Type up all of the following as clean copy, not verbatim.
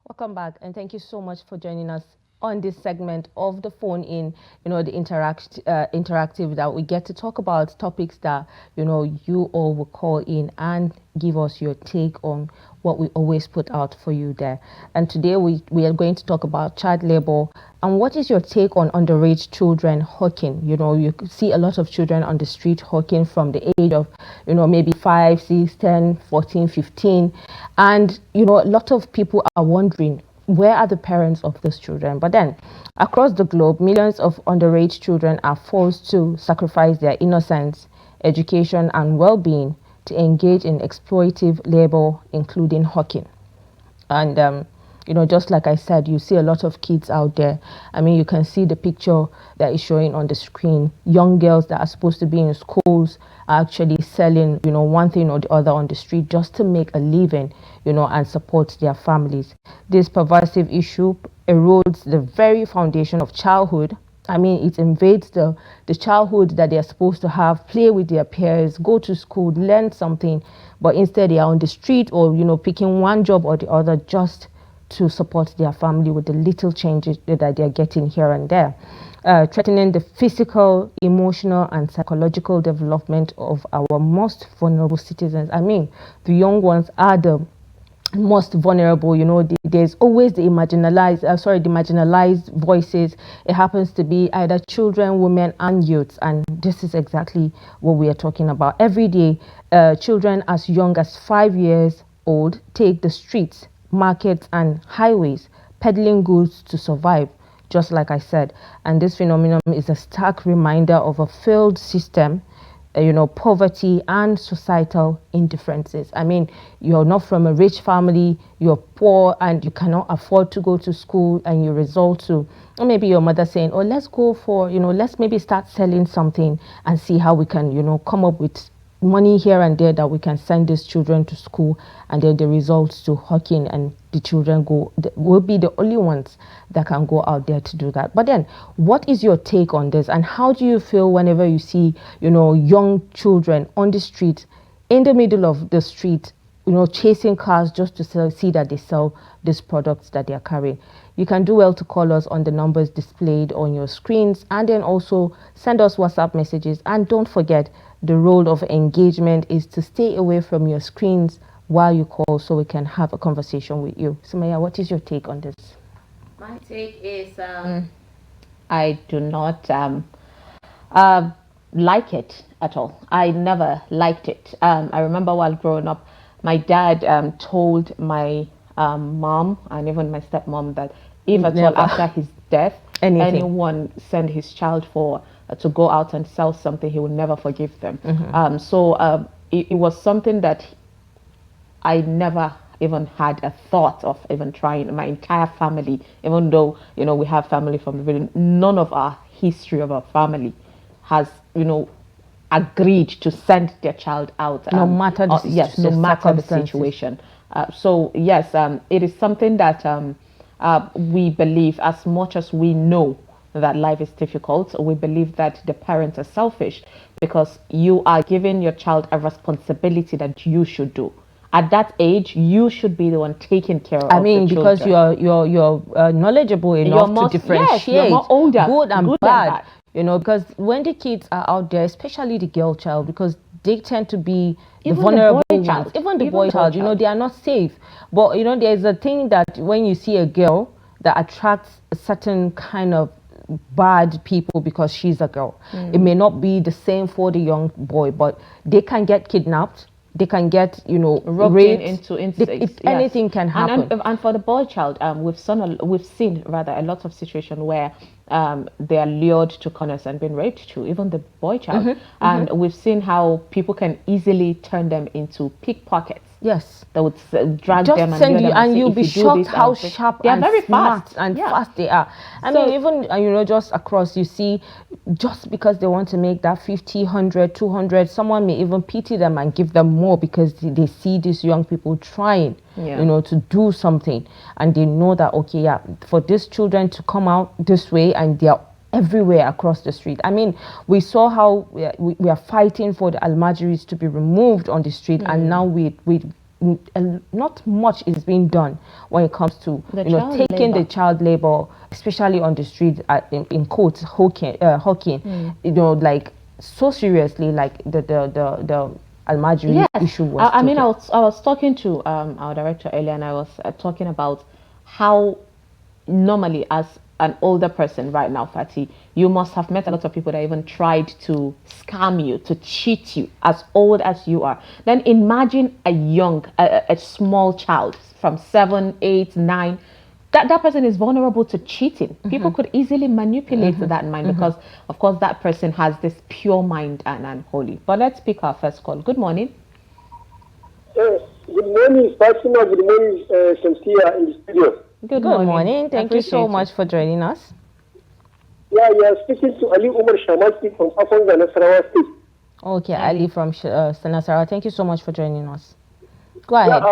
Welcome back, and thank you so much for joining us on this segment of the phone in, the interactive, that we get to talk about topics that, you all will call in and give us your take on what we always put out for you there. And today we are going to talk about child labor. And what is your take on underage children hawking? You see a lot of children on the street hawking from the age of, maybe 5, 6, 10, 14, 15. And, a lot of people are wondering, where are the parents of those children? But then, across the globe, millions of underage children are forced to sacrifice their innocence, education, and well-being to engage in exploitative labor, including hawking. And, just like I said, you see a lot of kids out there. I mean, you can see the picture that is showing on the screen. Young girls that are supposed to be in schools are actually selling, one thing or the other on the street just to make a living, and support their families. This pervasive issue erodes the very foundation of childhood. I mean, it invades the childhood that they're supposed to have, play with their peers, go to school, learn something, but instead they are on the street or, picking one job or the other just to support their family with the little changes that they're getting here and there, threatening the physical, emotional, and psychological development of our most vulnerable citizens. I mean, the young ones are the most vulnerable. There's always the marginalized voices. It happens to be either children, women, and youths, and this is exactly what we are talking about. Every day, children as young as 5 years old take the streets, markets, and highways peddling goods to survive, just like I said. And this phenomenon is a stark reminder of a failed system, poverty, and societal indifferences. I mean, you're not from a rich family, you're poor, and you cannot afford to go to school, and you resort to, or maybe your mother saying, oh, let's go for, let's maybe start selling something and see how we can, come up with money here and there that we can send these children to school, and then the results to hawking, and the children will be the only ones that can go out there to do that. But then, what is your take on this, and how do you feel whenever you see, young children on the street, in the middle of the street, chasing cars just to see that they sell these products that they are carrying? You can do well to call us on the numbers displayed on your screens, and then also send us WhatsApp messages. And don't forget, the role of engagement is to stay away from your screens while you call, so we can have a conversation with you. Summayya, what is your take on this? My take is I do not like it at all. I never liked it. I remember while growing up, my dad told my mom and even my stepmom that if at all after his death, anyone send his child for to go out and sell something, he would never forgive them. It was something that I never even had a thought of even trying. My entire family, even though we have family from the village, none of our history of our family has agreed to send their child out, no matter the situation. It is something that we believe, as much as we know that life is difficult, we believe that the parents are selfish, because you are giving your child a responsibility that you should do. At that age, you should be the one taking care of. I mean, because you're knowledgeable enough to differentiate you're more older, good and bad. Because when the kids are out there, especially the girl child, because they tend to be the vulnerable ones. Even the boy child, they are not safe. But there's a thing that when you see a girl that attracts a certain kind of bad people because she's a girl, it may not be the same for the young boy, but they can get kidnapped. They can get, raped into anything can happen. And for the boy child, we've seen a lot of situations where they are lured to corners and being raped too, even the boy child. And we've seen how people can easily turn them into pickpockets. Yes, that would drag them and send you, and you'll be shocked how sharp they are, very fast fast they are. I mean, even just across, you see, just because they want to make that 50, 100, 200, someone may even pity them and give them more because they see these young people trying, to do something, and they know that for these children to come out this way, and they are everywhere across the street. I mean, we saw how we are fighting for the Almajiris to be removed on the street, and now we not much is being done when it comes to taking the child labor, especially on the streets, in quotes, hawking, like so seriously, like the Almajiri issue was. I mean, I was talking to our director earlier, and I was talking about how normally, as an older person right now, Fatih, you must have met a lot of people that even tried to scam you, to cheat you, as old as you are. Then imagine a small child from 7, 8, 9. That person is vulnerable to cheating. People could easily manipulate that mind because, of course, that person has this pure mind and holy. But let's pick our first call. Good morning. Good morning, Fatima. Good morning, Shamsia in the studio. Good morning. Thank you so much for joining us. Yeah, speaking to Ali Umar Shamati from Afonga, Nasarawa State. Okay, Ali from Nasarawa. Thank you so much for joining us. Go ahead.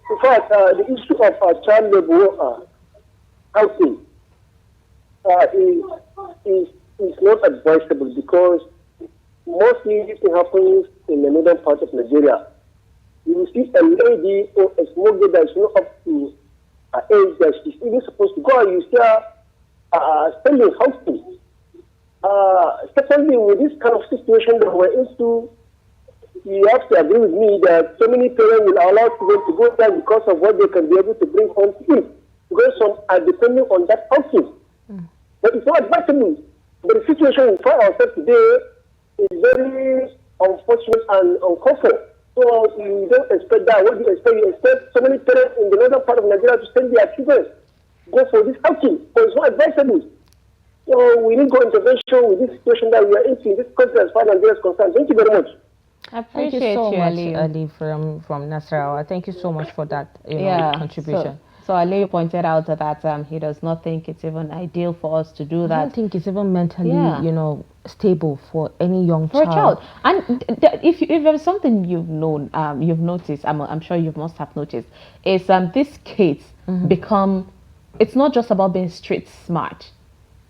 In fact, the issue of child labor housing is not advisable because mostly this happens in the northern part of Nigeria. You will see a lady or a small girl that is not up to age that she's even supposed to go and you see her spending housing. Secondly, with this kind of situation that we're into, you have to agree with me that so many parents will allow children to go there because of what they can be able to bring home to eat. Because some are depending on that housing. But it's not advisable. But the situation we find ourselves today is very unfortunate and uncomfortable. So you don't expect that. What do you expect? You expect so many parents in the northern part of Nigeria to send their children go for this housing. But it's not advisable. So we need go intervention with this situation that we are in this country as far as Nigeria is concerned. Thank you very much. I appreciate Thank you so much, Ali from Nasarawa. Thank you so much for that contribution. So Ali pointed out that he does not think it's even ideal for us to do that. I don't think it's even mentally, stable for any young child. For a child. And if there's something you've noticed, I'm sure you must have noticed, is these kids become, it's not just about being street smart.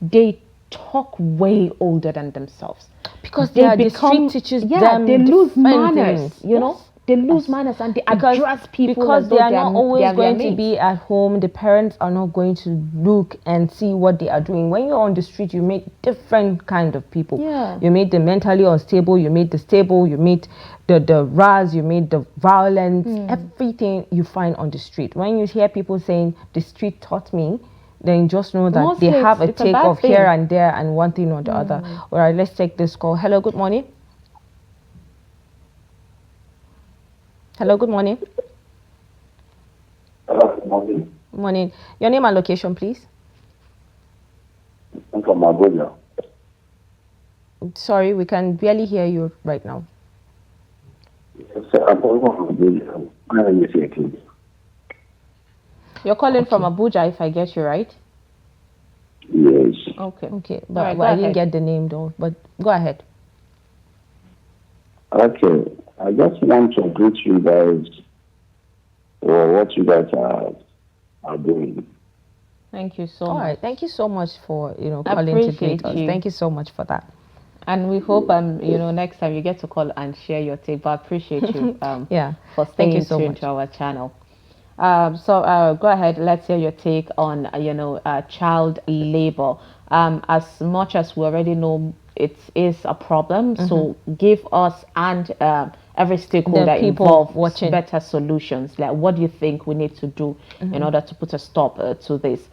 They talk way older than themselves. Because the street teaches them they lose manners, things. you know. They lose manners and they address people because they are not always going to be at home. The parents are not going to look and see what they are doing. When you're on the street, you meet different kind of people. Yeah. You meet the mentally unstable, you meet the stable, you meet the ras, you meet the violence, everything you find on the street. When you hear people saying the street taught me, then just know that mostly they have a take of thing. here and there and one thing or the other. All right, let's take this call. Hello, good morning. Hello, good morning. Hello, good morning. Morning. Your name and location, please. I'm from Abuja. Sorry, we can barely hear you right now. I'm from Abuja. My name is Ahmed. You're calling from Abuja, if I get you right? Yes. Okay. But I didn't get the name though, but go ahead. Okay. I just want to greet you guys for what you guys are doing. Thank you so much. All right. Thank you so much for calling to greet us. Thank you so much for that. And we hope next time you get to call and share your take. But I appreciate you for staying tuned to our channel. So go ahead. Let's hear your take on child labor. As much as we already know it is a problem, so give us and every stakeholder involved watching better solutions. Like, what do you think we need to do in order to put a stop to this?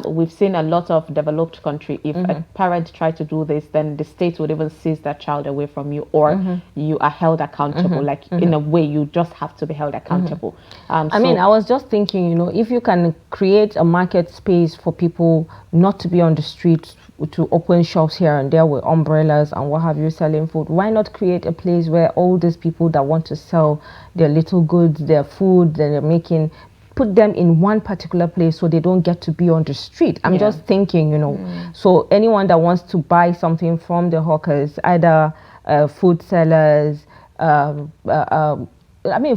We've seen a lot of developed country. If a parent try to do this, then the state would even seize that child away from you, or you are held accountable. Like in a way, you just have to be held accountable. I mean, I was just thinking, if you can create a market space for people not to be on the streets, to open shops here and there with umbrellas and what have you, selling food, why not create a place where all these people that want to sell their little goods, their food that they're making, put them in one particular place so they don't get to be on the street. I'm just thinking, so anyone that wants to buy something from the hawkers, either food sellers, I mean,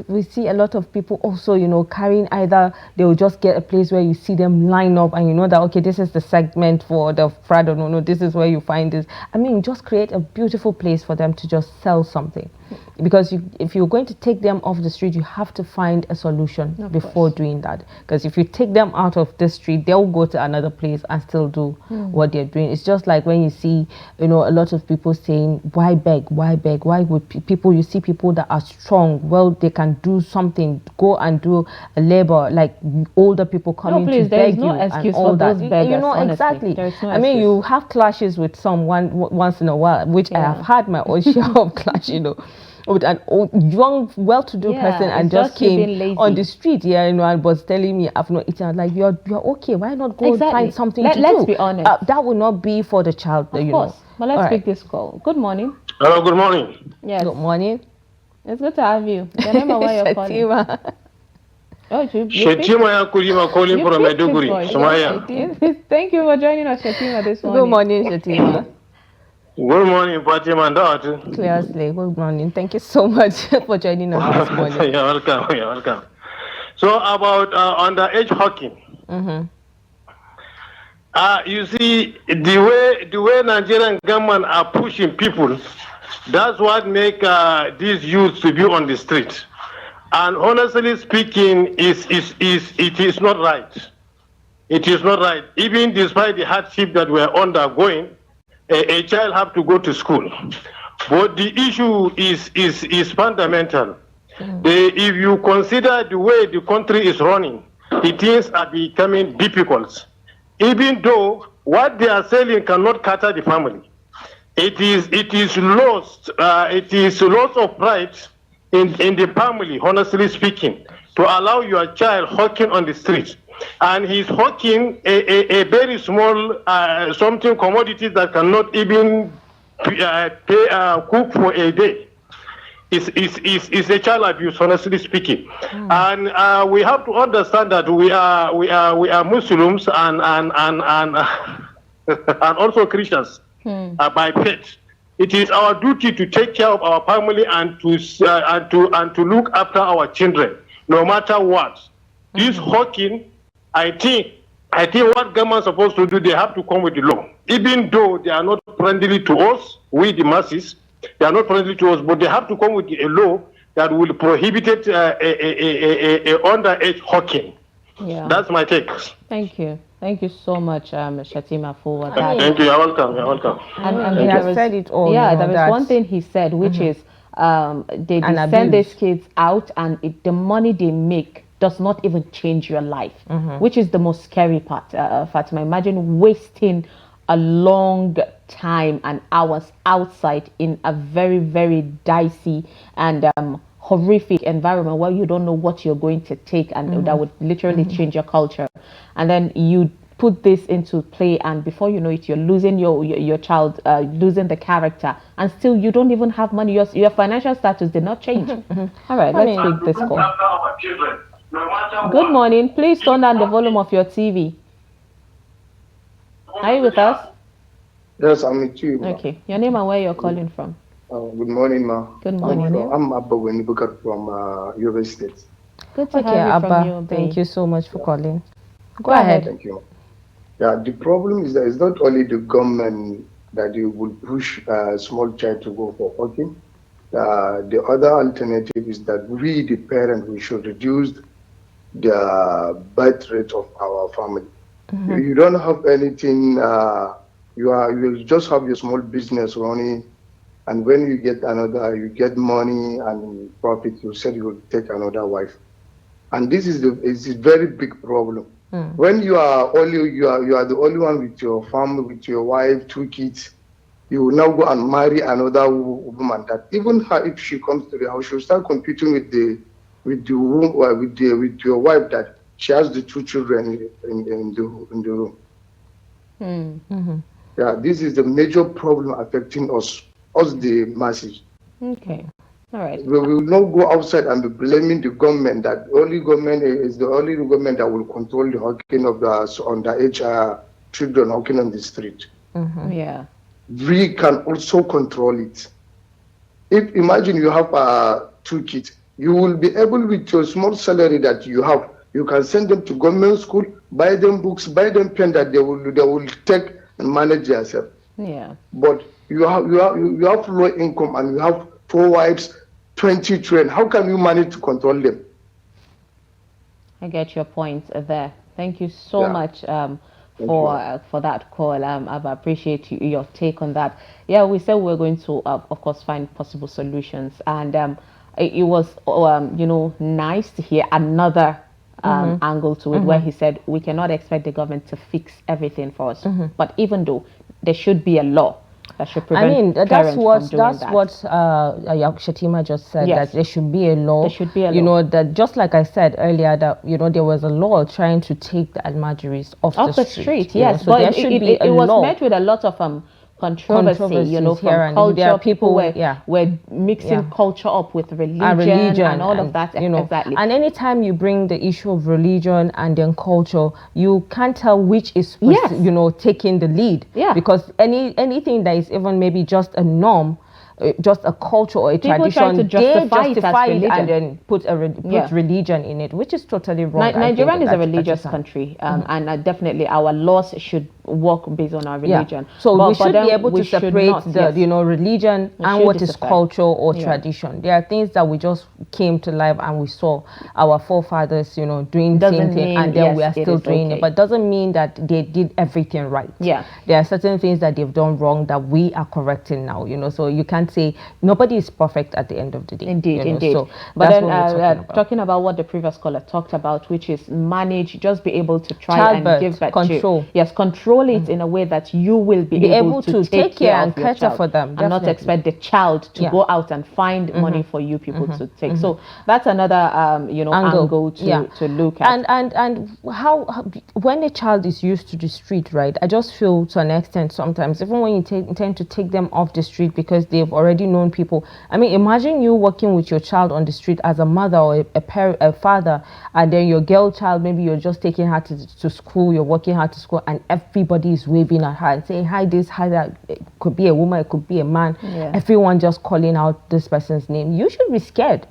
we see a lot of people also, carrying either, they will just get a place where you see them line up and you know that, okay, this is the segment for the Frado, this is where you find this. I mean, just create a beautiful place for them to just sell something. because if you're going to take them off the street, you have to find a solution before doing that. Because if you take them out of the street, they'll go to another place and still do what they're doing. It's just like when you see, a lot of people saying, why beg? Why beg? Why would you see people that are strong, well, they can do something, go and do a labor, like older people coming to beg you and all that. Exactly. I mean, you have clashes with someone once in a while, which I have had my own share of clash, with an old, young, well-to-do person, and just came on the street, and was telling me, I've not eaten. I'm like, you're okay. Why not go find something to do? Let's be honest. That would not be for the child, Of course. But let's pick this call. Good morning. Hello, good morning. Yes. Good morning. It's good to have you. Remember where you're calling. Oh, Shatima Kulima calling from Maiduguri, Summayya. Thank you for joining us, Shatima, this morning. Good morning, Shatima. Good morning, Fatima and daughter. Clearly, good morning. Thank you so much for joining us this morning. You're welcome. You're welcome. So about underage hawking. You see, the way Nigerian government are pushing people, that's what make these youths to be on the street. And honestly speaking, it is not right. It is not right. Even despite the hardship that we are undergoing, a child have to go to school. But the issue is fundamental. If you consider the way the country is running, things are becoming difficult. Even though what they are selling cannot cater the family, it is lost of pride in the family, honestly speaking, to allow your child hawking on the street. And he's hawking a very small something commodities that cannot even cook for a day. It's a child abuse, honestly speaking. And we have to understand that we are Muslims and also Christians by faith. It is our duty to take care of our family and to look after our children, no matter what. This hawking, I think what government is supposed to do, they have to come with the law. Even though they are not friendly to us, we the masses, they are not friendly to us, but they have to come with a law that will prohibit a underage hawking. Yeah. That's my take. Thank you. Thank you so much, Shatima, for that. Thank you. You're welcome. You're welcome. And he has said it all. Yeah, there was one thing he said, which is they send these kids out, and the money they make does not even change your life, which is the most scary part, Fatima. Imagine wasting a long time and hours outside in a very, very dicey and horrific environment where you don't know what you're going to take, and that would literally change your culture. And then you put this into play, and before you know it, you're losing your child, losing the character, and still you don't even have money. Your financial status did not change. All right, let's take this call. Good morning. Please turn down the volume of your TV. Are you with us? Yes, I'm with you. Okay. Your name and where you're calling from? Good morning, ma. Good morning. I'm Abubakar from Yobe State. Good to have you from you. Thank you so much for calling. Go ahead. Thank you. Yeah, the problem is that it's not only the government that you will push a small child to go for hawking. The other alternative is that we, the parent, we should reduce the birth rate of our family. You don't have anything. You just have your small business running, and when you get you get money and profit, you said you will take another wife, and this is a very big problem. When you are the only one with your family, with your wife, 2 kids, you will now go and marry another woman. That even her, if she comes to the house, she will start competing with your wife that she has the 2 children in the room. Yeah, this is the major problem affecting us the masses. Okay, all right. We will not go outside and be blaming the government that only government is the only government that will control the hawking of the underage children hawking on the street. Yeah, we can also control it. If imagine you have 2 kids, you will be able with your small salary that you have, you can send them to government school, buy them books, buy them pen that they will take and manage themselves. Yeah. But you have low income and you have 4 wives, 20 trillion. How can you manage to control them? I get your point there. Thank you so much for that call. I appreciate your take on that. Yeah, we said we're going to, of course, find possible solutions, and it was, nice to hear another angle to it, where he said we cannot expect the government to fix everything for us, but even though there should be a law that should prevent that's what Fatima just said, that there should be a law. There should be a law. That just like I said earlier, that there was a law trying to take the Almajiris off the street. Yes, so but there should be a was law. met with a lot of controversy, from culture. People were mixing culture up with religion and all of that. Exactly. And anytime you bring the issue of religion and then culture, you can't tell which is taking the lead. Because anything that is even maybe just a norm, just a culture or a people tradition, try to justify it and then put religion in it, which is totally wrong. Nigeria is a religious country, and definitely our laws should work based on our religion. So we should be able to separate the religion and what is culture or tradition. There are things that we just came to life and we saw our forefathers doing the same thing, and then we are still doing it, but doesn't mean that they did everything right. There are certain things that they've done wrong that we are correcting now, so you can't say nobody is perfect at the end of the day. Indeed. So but then talking about what the previous caller talked about, which is just be able to try and give back control. Control it in a way that you will be able to take care and cater for them, and not expect the child to go out and find money for you people to take. So that's another angle to look at. And how when a child is used to the street, right? I just feel to an extent sometimes, even when you intend to take them off the street because they've already known people. I mean, imagine you working with your child on the street as a mother or a father, and then your girl child, maybe you're just taking her to school, you're working her to school, and everybody is waving at her and saying, hi this, hi that. It could be a woman, it could be a man. Everyone just calling out this person's name. You should be scared.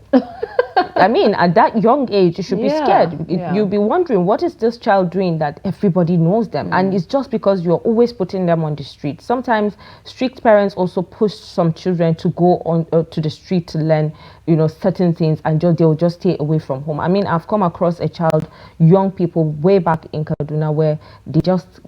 I mean, at that young age, you should be scared. You'll be wondering, what is this child doing that everybody knows them? And it's just because you're always putting them on the street. Sometimes strict parents also push some children to go on to the street to learn, certain things, and they'll just stay away from home. I mean, I've come across young people way back in Kaduna, where they just,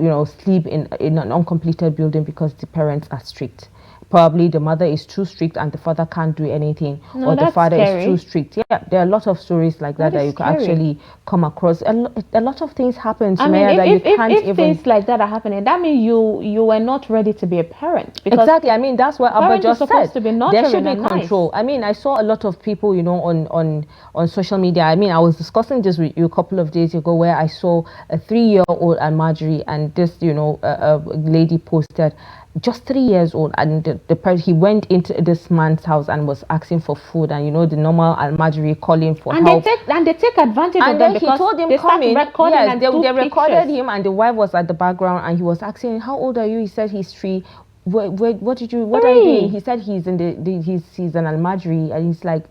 sleep in an uncompleted building because the parents are strict. Probably the mother is too strict and the father can't do anything, or the father is too strict. There are a lot of stories like that you can actually come across. A lot of things happen to if things like that are happening, that means you were not ready to be a parent. Exactly. I mean, that's what Abba just said. To be there should be control. I mean, I saw a lot of people, on social media. I mean, I was discussing this with you a couple of days ago, where I saw a 3-year-old Almajiri, and this, a lady posted, just 3 years old, and he went into this man's house and was asking for food, and the normal Almajiri calling for help. They take advantage of them, because he told him they recorded him, and the wife was at the background, and he was asking, how old are you? He said he's 3. What are you doing? He said he's in he's an Almajiri, and he's like,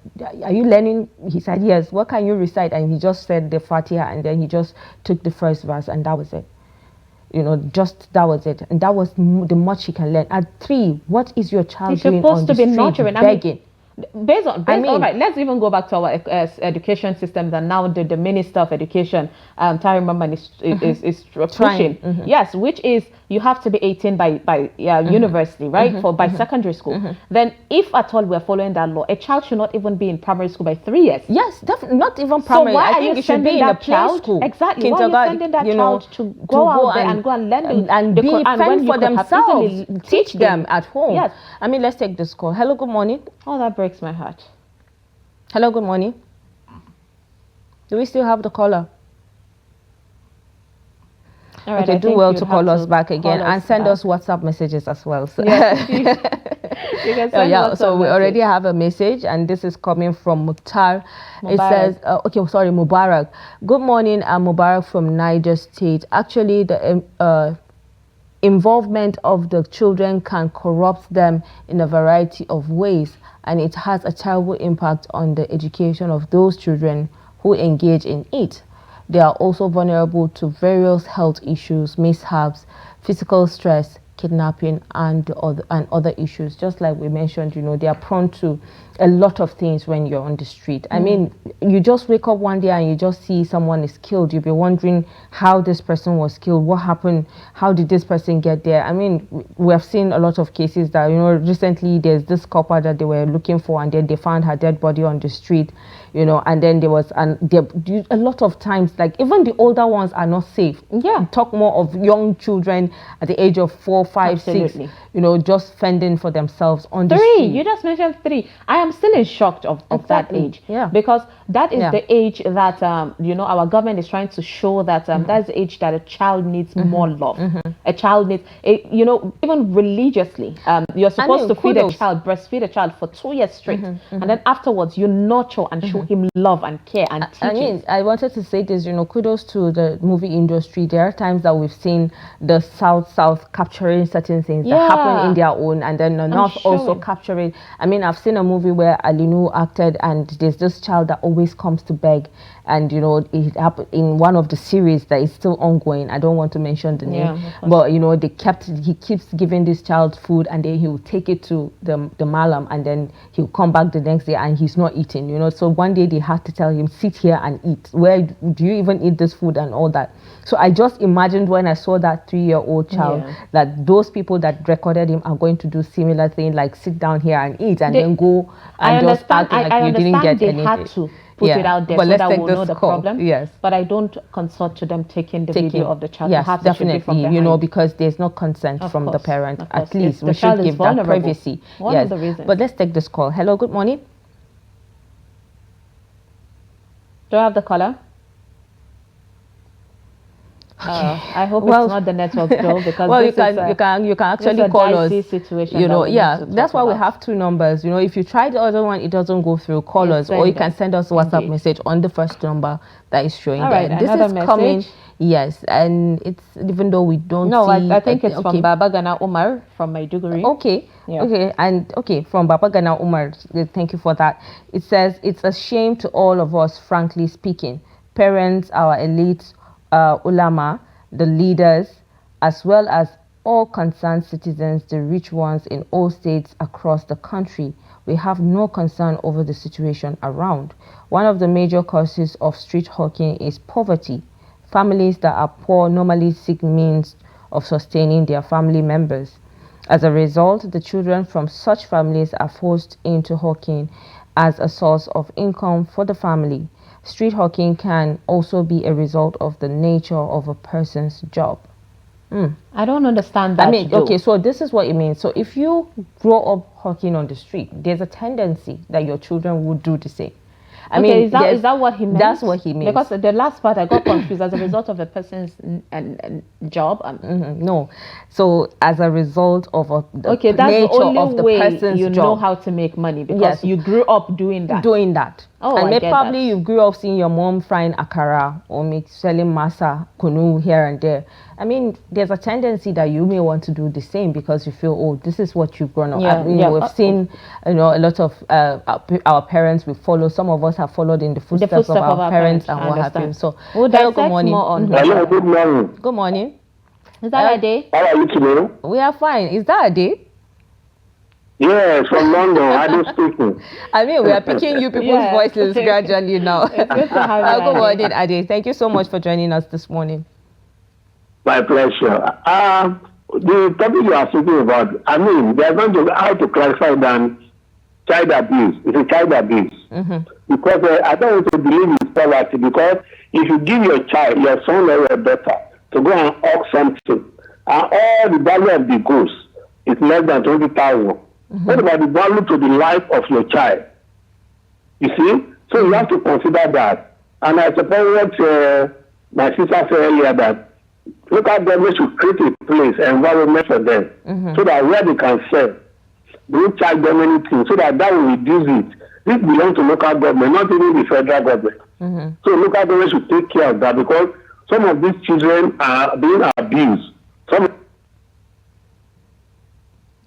are you learning? He said yes. What can you recite? And he just said the Fatiha, and then he just took the first verse, and that was it. That was it, and that was the much he can learn. At 3, what is your child doing on the street begging? Based on all right, let's even go back to our education system that now the Minister of Education, Tari Mamman, is pushing. Yes, which is you have to be 18 by university, right? By secondary school. Then, if at all we're following that law, a child should not even be in primary school by 3 years. Yes, definitely not even primary. So why I think it should be in a play school. Exactly. Why are you sending that child to go out there and go and learn and fend for themselves? Teach them at home. Yes. I mean, let's take this call. Hello, good morning. Oh, that breaks my heart. Hello, good morning. Do we still have the caller? All right, okay, do well to call us back again and send us WhatsApp messages as well. So, yes, you can send so we already have a message, and this is coming from Mukhtar. It says, Mubarak. Good morning, I'm Mubarak from Niger State. Actually, the involvement of the children can corrupt them in a variety of ways, and it has a terrible impact on the education of those children who engage in it. They are also vulnerable to various health issues, mishaps, physical stress, kidnapping and other issues. Just like we mentioned, they are prone to a lot of things when you're on the street. I mean, you just wake up one day and you just see someone is killed. You'll be wondering how this person was killed, what happened, how did this person get there. I mean, we have seen a lot of cases that, recently there's this couple that they were looking for, and then they found her dead body on the street, and then there was a lot of times, like, even the older ones are not safe. Yeah. Talk more of young children at the age of 4, 5, Absolutely. 6, just fending for themselves on the 3, street. you just mentioned 3. I am still in shock of that age. Yeah. Because that is the age that, our government is trying to show that that's the age that a child needs more love. A child needs, even religiously, you're supposed to feed a child, breastfeed a child for 2 years straight. And then afterwards, you nurture and show him love and care and teaching. I wanted to say this, kudos to the movie industry. There are times that we've seen the South capturing certain things that happen in their own, and then the North also capturing. I mean, I've seen a movie where Alinu acted, and there's this child that always comes to beg, and it happened in one of the series that is still ongoing. I don't want to mention the name, but he keeps giving this child food, and then he'll take it to the malam, and then he'll come back the next day and he's not eating. So one day they had to tell him, sit here and eat. Where do you even eat this food and all that? So I just imagined when I saw that 3-year-old child that those people that recorded him are going to do similar thing, like sit down here and eat, and then go and just act like you didn't get anything. Had to put it out there, but so that we'll know the problem. Yes. But I don't consult to them taking the video of the child. Yes, definitely. Because there's no consent from the parent. At least we should give that privacy. One of the reasons. But let's take this call. Hello, good morning. Do I have the caller? I hope it's not the network though, because you can actually call us. Situation that's why we have 2 numbers. If you try the other one, it doesn't go through. Call us, or you can send us a WhatsApp message on the first number that is showing there. This is coming. Yes, and it's, even though we don't see. I think it's from Baba Gana Umar from Maiduguri. Okay. From Baba Gana Umar. Thank you for that. It says, it's a shame to all of us, frankly speaking, parents, our elites, ulama, the leaders, as well as all concerned citizens, the rich ones in all states across the country. We have no concern over the situation around. One of the major causes of street hawking is poverty. Families that are poor normally seek means of sustaining their family members. As a result, the children from such families are forced into hawking as a source of income for the family. Street hawking can also be a result of the nature of a person's job. I don't understand that. I mean, okay, so this is what it means. So if you grow up hawking on the street, there's a tendency that your children would do the same. I mean, is that what he meant? That's what he means. Because the last part I got confused as a result of a person's job. No, so as a result of that's the only of the way person's you job. Know how to make money, because you grew up doing that. Oh, and maybe probably you grew up seeing your mom frying akara or selling masa, kunu here and there. I mean, there's a tendency that you may want to do the same because you feel, oh, this is what you've grown up. We've seen, a lot of our parents. We follow. Some of us have followed in the footsteps of our parents and what have you. So, hello, good morning. Hello, good morning. Good morning. Is that a day? How are you today? We are fine. Is that a day? Yes, from London. I don't speaking. I mean, we are picking you people's voices gradually now. It's good to have you. Good morning, Ade. Thank you so much for joining us this morning. My pleasure. The topic you are speaking about, I mean, they are going to how to clarify than child abuse. It's a child abuse. Because I don't want to believe in poverty, because if you give your child, your son or your daughter, to go and hawk something, and all the value of the goods is less than 20,000. What about the value to the life of your child? You see? So you have to consider that. And I suppose what my sister said earlier, that local government should create a place, environment for them, so that where they can sell, they don't charge them anything, so that will reduce it. This belongs to local government, not even the federal government. So local government should take care of that, because some of these children are being abused. Do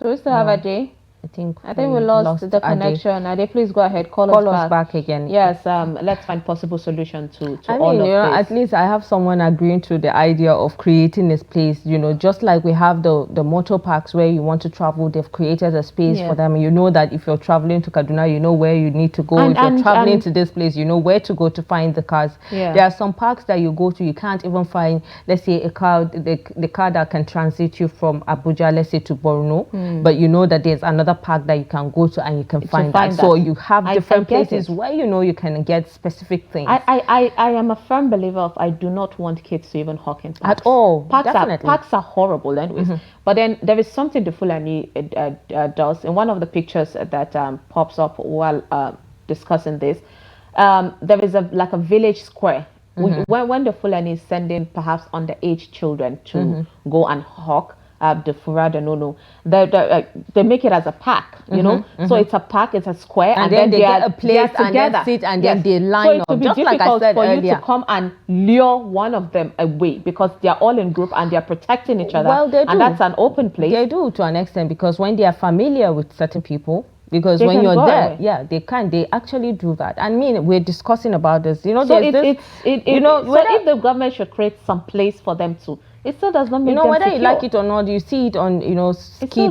we still have a day? I think we lost the connection. Ade, please go ahead. Call us back again. Yes, let's find possible solution to I all mean, of this. at least I have someone agreeing to the idea of creating a space, just like we have the motor parks where you want to travel, they've created a space for them. You know that if you're traveling to Kaduna, you know where you need to go. If you're traveling to this place, you know where to go to find the cars. There are some parks that you go to, you can't even find, let's say, a car, the car that can transit you from Abuja, let's say, to Borno, but you know that there's another park that you can go to and you can find that. So you have different places where you can get specific things. I am a firm believer of I do not want kids to even hawk in parks. At all. Parks are horrible anyways. But then there is something the Fulani does. In one of the pictures that pops up while discussing this, there is like a village square. When the Fulani is sending perhaps underage children to go and hawk, the fura, the no, they make it as a pack, so it's a pack, it's a square, and then they get a place and then sit and then they line up. So it would be difficult for you to come and lure one of them away because they are all in group and they are protecting each other. Well, they do. And that's an open place. They do to an extent because when they are familiar with certain people, because when you're there, they actually do that. I mean, we're discussing about this. So if the government should create some place for them to, it still does not make them whether secure. you like it or not, you see it on skid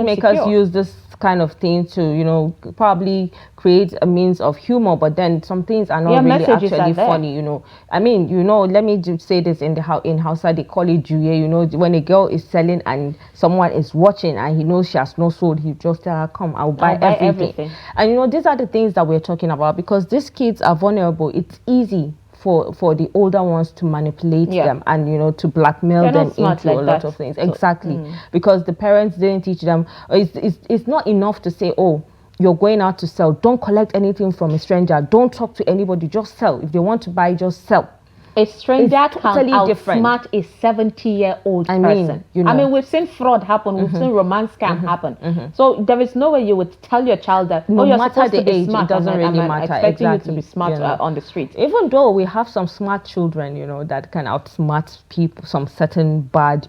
makers secure. use this kind of thing to probably create a means of humor, but then some things are not really actually funny. I mean, let me just say this in Hausa they call it juye. When a girl is selling and someone is watching and he knows she has no soul, he just tell her, come, I'll buy everything. And these are the things that we're talking about because these kids are vulnerable. It's easy for the older ones to manipulate them and to blackmail them into a lot of things. Exactly. Because the parents didn't teach them. It's not enough to say, oh, you're going out to sell, don't collect anything from a stranger, don't talk to anybody, just sell. If they want to buy, just sell. A stranger can different. outsmart a 70-year-old person. I mean, we've seen fraud happen. We've seen romance scam happen. So there is no way you would tell your child that, no you're matter supposed the to be age, smart. it doesn't really matter. Expecting you to be smart on the street. Even though we have some smart children, that can outsmart people, some certain bad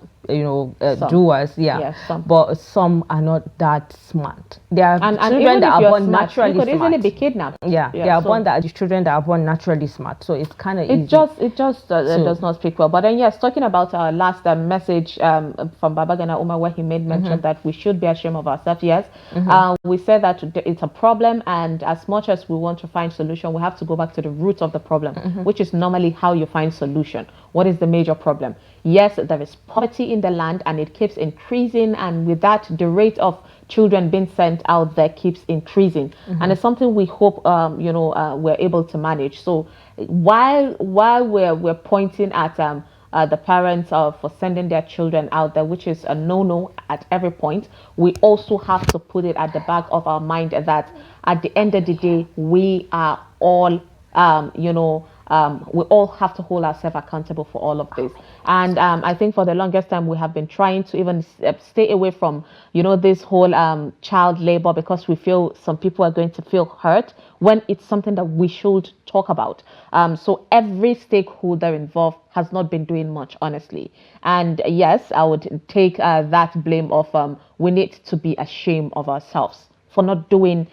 doers, but some are not that smart. There are children that are born naturally smart. You could easily be kidnapped. There are children that are born naturally smart, so it's kind of easy. It just does not speak well. But then yes, talking about our last message from Babagana Umar, where he made mention that we should be ashamed of ourselves. Yes, we said that it's a problem, and as much as we want to find solution, we have to go back to the root of the problem, which is normally how you find solution. What is the major problem? Yes, there is poverty in the land and it keeps increasing, and with that the rate of children being sent out there keeps increasing, and it's something we hope we're able to manage. So while we're pointing at the parents for sending their children out there, which is a no at every point, we also have to put it at the back of our mind that at the end of the day we are all we all have to hold ourselves accountable for all of this. And I think for the longest time we have been trying to even stay away from this whole child labor, because we feel some people are going to feel hurt when it's something that we should talk about. So every stakeholder involved has not been doing much, honestly. And yes, I would take that blame of we need to be ashamed of ourselves for not doing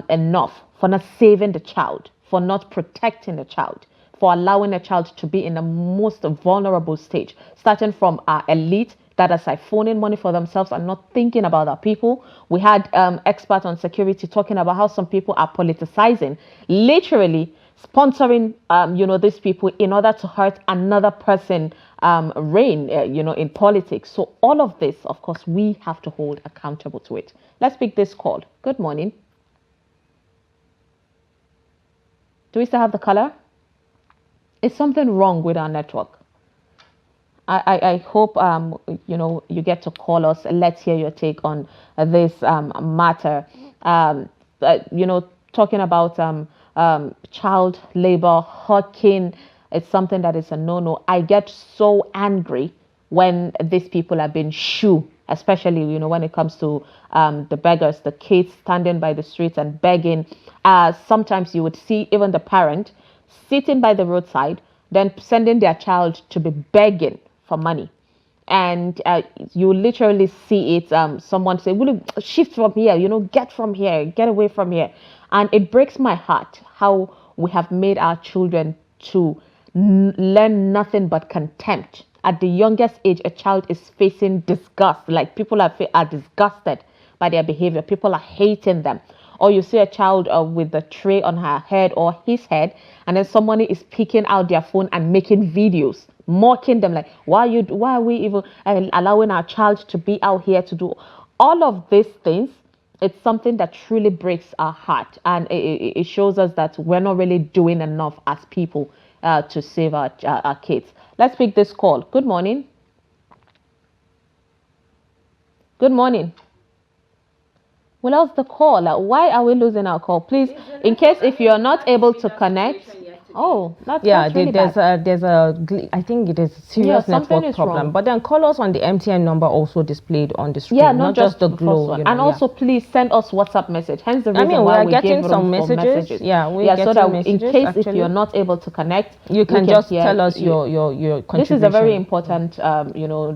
enough, for not saving the child, for not protecting the child, for allowing a child to be in the most vulnerable stage, starting from our elite that are siphoning money for themselves and not thinking about our people. We had experts on security talking about how some people are politicizing, literally sponsoring these people in order to hurt another person reign in politics. So all of this, of course, we have to hold accountable to it. Let's pick this call. Good morning. Do we still have the caller? Is something wrong with our network? I hope you get to call us. Let's hear your take on this matter. Talking about child labor, hawking, it's something that is a no-no. I get so angry when these people are being shoo, especially when it comes to the beggars, the kids standing by the streets and begging. Sometimes you would see even the parent sitting by the roadside, then sending their child to be begging for money. and you literally see it. Someone say, "Will you shift from here? Get from here, get away from here," and it breaks my heart how we have made our children to learn nothing but contempt. At the youngest age, a child is facing disgust. Like people are disgusted by their behavior. People are hating them. Or you see a child with a tray on her head or his head, and then somebody is picking out their phone and making videos, mocking them. Like, why are we even allowing our child to be out here to do all of these things? It's something that truly breaks our heart, and it shows us that we're not really doing enough as people to save our kids. Let's pick this call. Good morning. Good morning. We lost the call. Why are we losing our call? Please, in case if you're not able to connect. Oh, that's really there's bad. I think it is a serious network problem. Wrong. But then call us on the MTN number also displayed on the screen. Yeah, not just the glow. And also, please send us WhatsApp message. Hence the reason we why are we getting gave some room for messages. Yeah, so that messages, in case actually, if you're not able to connect, you can just tell us your contribution. This is a very important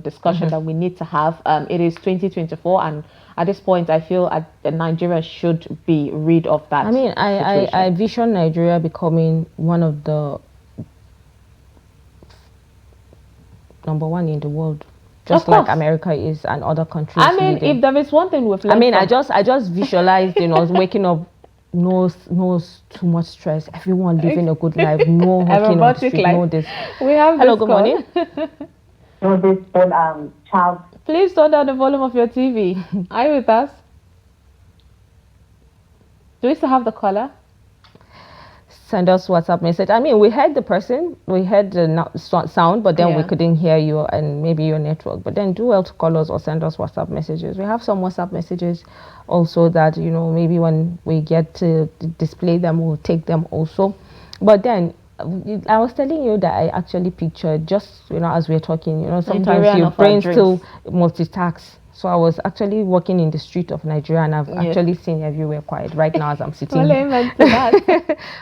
discussion that we need to have. It is 2024, and at this point, I feel Nigeria should be rid of that. I vision Nigeria becoming one of the number one in the world, just like America is and other countries. If there is one thing we've learned, I just visualized, waking up, no too much stress, everyone living a good life, no walking on the street, no this. We have hello, good morning. Child. Please turn down the volume of your TV. Are you with us? Do we still have the caller? Send us WhatsApp message. We heard the person, we heard the sound, but then we couldn't hear you, and maybe your network. But then do well to call us or send us WhatsApp messages. We have some WhatsApp messages also that, maybe when we get to display them, we'll take them also. But then I was telling you that I actually pictured, just as we're talking, sometimes your brain still multitask. So I was actually walking in the street of Nigeria, and I've actually seen everywhere quiet right now as I'm sitting here.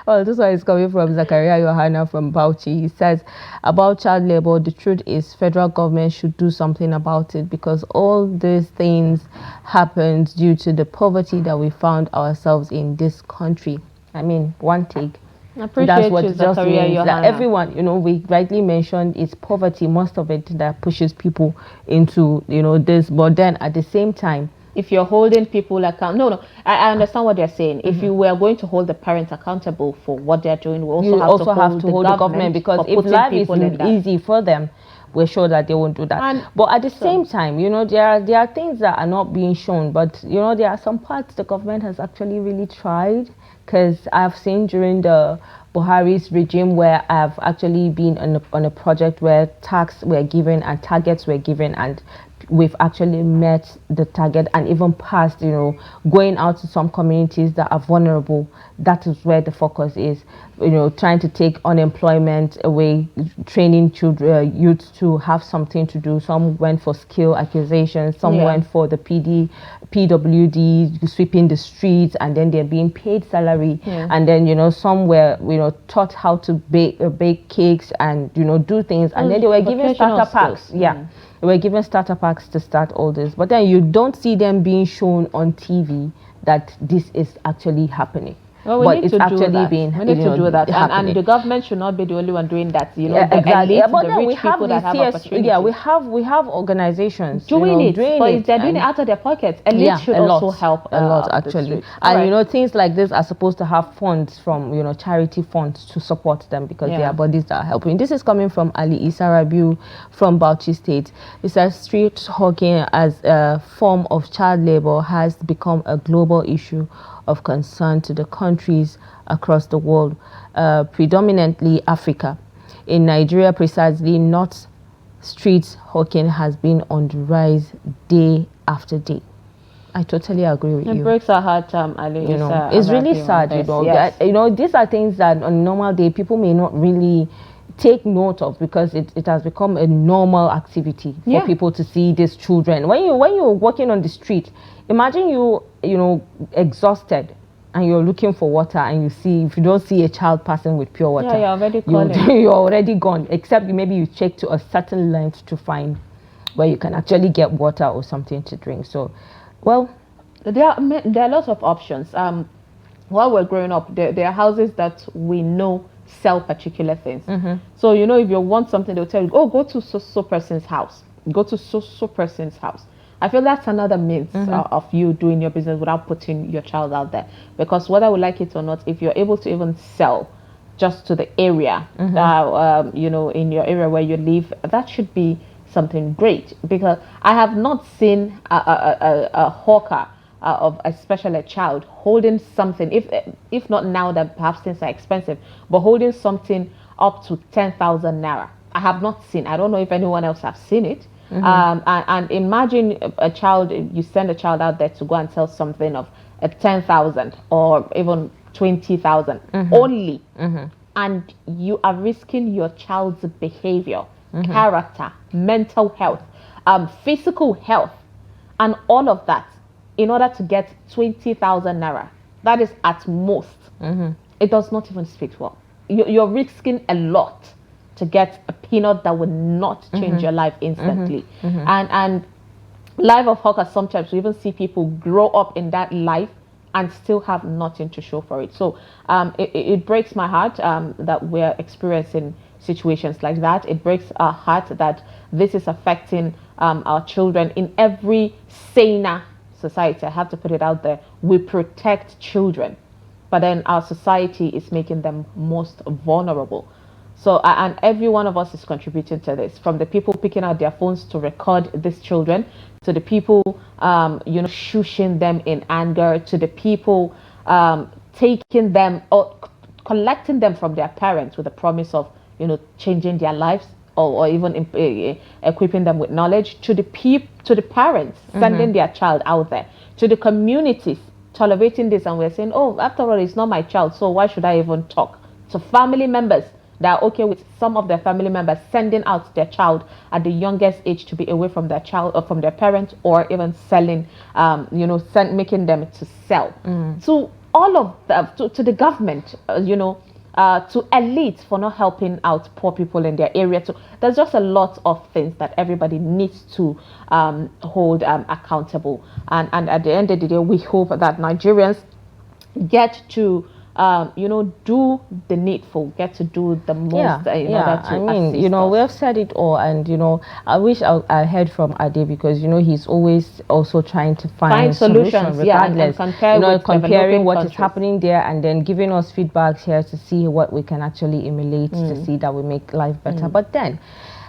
Well, this one is coming from Zakaria Yohana from Bauchi. He says, about child labor, the truth is federal government should do something about it, because all these things happened due to the poverty that we found ourselves in this country. One take. That's what it just means, that everyone, we rightly mentioned, it's poverty, most of it, that pushes people into, this. But then at the same time, if you're holding people accountable, I understand what they're saying. If you were going to hold the parents accountable for what they're doing, we also have to hold the government, because if life is easy for them, we're sure that they won't do that. But at the same time, there are things that are not being shown, but there are some parts the government has actually really tried. Because I've seen during the Buhari's regime where I've actually been on a project where tasks were given and targets were given, and we've actually met the target and even passed, going out to some communities that are vulnerable. That is where the focus is, trying to take unemployment away, training children, youth to have something to do. Some went for skill acquisition, some went for the PWD, sweeping the streets, and then they're being paid salary. And then, some were, taught how to bake cakes and, do things. And then they were given starter packs. They were given starter packs to start all this. But then you don't see them being shown on TV that this is actually happening. Well, we need to do that. And the government should not be the only one doing that. Exactly. But then we have we have organizations doing it. But if they're doing it out of their pockets, elite should also help a lot actually. And things like this are supposed to have funds from charity funds to support them, because they are bodies that are helping. This is coming from Ali Issa Rabiu from Bauchi State. It says street hawking as a form of child labor has become a global issue of concern to the countries across the world, predominantly Africa. In Nigeria, precisely, not street hawking has been on the rise day after day. I totally agree with you. It breaks our heart, Ali. It's really sad, Yes. These are things that on a normal day people may not really take note of, because it has become a normal activity for people to see these children. When you're walking on the street, imagine you exhausted and you're looking for water, and if you don't see a child passing with pure water, you're already calling. You're already gone, except maybe you check to a certain length to find where you can actually get water or something to drink. So, well, there are lots of options. While we're growing up, there are houses that we know sell particular things. So, you know, if you want something, they'll tell you, oh, go to so person's house. Go to so person's house. I feel that's another means of you doing your business without putting your child out there. Because whether we like it or not, if you're able to even sell just to the area, you know, in your area where you live, that should be something great. Because I have not seen a hawker of especially a child holding something, if not now that perhaps things are expensive, but holding something up to 10,000 naira. I have not seen. I don't know if anyone else has seen it. And imagine a child, you send a child out there to go and sell something of 10,000 or even 20,000 only, and you are risking your child's behavior, character, mental health, physical health, and all of that in order to get 20,000 naira. That is at most. It does not even speak well. You're risking a lot to get a peanut that will not change your life instantly. And life of hawkers, sometimes we even see people grow up in that life and still have nothing to show for it. So it breaks my heart that we're experiencing situations like that. It breaks our heart that this is affecting our children in every saner society. I have to put it out there. We protect children, but then our society is making them most vulnerable. So, and every one of us is contributing to this, from the people picking out their phones to record these children, to the people, you know, shushing them in anger, to the people taking them or collecting them from their parents with the promise of, you know, changing their lives or even equipping them with knowledge, to the parents sending their child out there, to the communities tolerating this, and we're saying, oh, after all, it's not my child, so why should I even talk? To family members that are okay with some of their family members sending out their child at the youngest age to be away from their child or from their parents, or even selling, you know, making them to sell. So all of that, to the government, you know, to elite for not helping out poor people in their area. So there's just a lot of things that everybody needs to hold accountable. And at the end of the day, we hope that Nigerians get to you know, do the needful, get to do the most in order to assist you know, us. we have said it all, and you know, I wish I heard from Ade, because you know he's always also trying to find solutions regardless. And compare, you know, with comparing what countries. is happening there and then giving us feedback here to see what we can actually emulate to see that we make life better. But then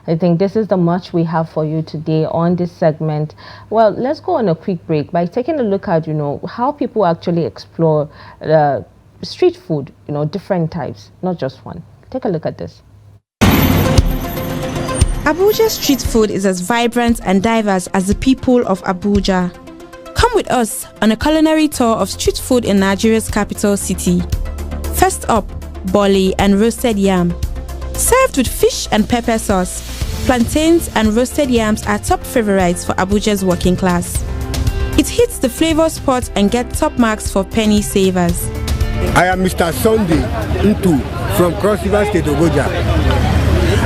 I think this is the much we have for you today on this segment. Well, let's go on a quick break by taking a look at, you know, how people actually explore street food, you know, different types, not just one. Take a look at this. Abuja street food is as vibrant and diverse as the people of Abuja. Come with us on a culinary tour of street food in Nigeria's capital city. First up, boli and roasted yam. Served with fish and pepper sauce, plantains and roasted yams are top favorites for Abuja's working class. It hits the flavor spot and gets top marks for penny savers. I am Mr. Sunday Ntu from Cross River State, Ogoja.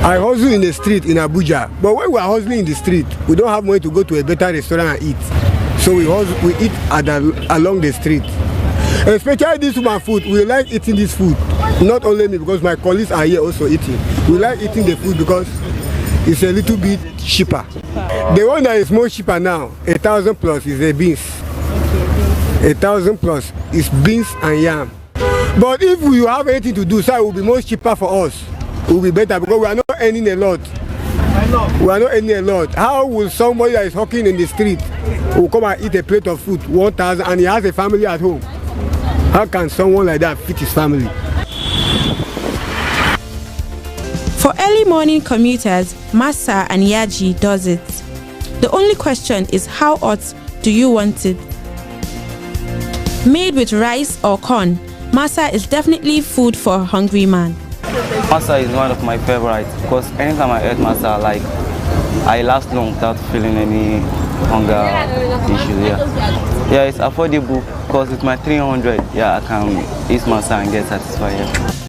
I hustle in the street in Abuja, but when we are hustling in the street, we don't have money to go to a better restaurant and eat. So we eat along the street. Especially this woman food, we like eating this food. Not only me, because my colleagues are here also eating. We like eating the food because it's a little bit cheaper. The one that is more cheaper now, 1,000 plus, is the beans. 1,000 plus is beans and yam. But if we have anything to do, so it will be more cheaper for us. It will be better because we are not earning a lot. We are not earning a lot. How will somebody that is hawking in the street will come and eat a plate of food, 1,000, and he has a family at home? How can someone like that fit his family? For early morning commuters, Masa and Yaji does it. The only question is, how hot do you want it? Made with rice or corn, Masa is definitely food for a hungry man. Masa is one of my favorites because anytime I eat masa, like, I last long without feeling any hunger issue. Yeah, it's affordable because with my 300, I can eat masa and get satisfied.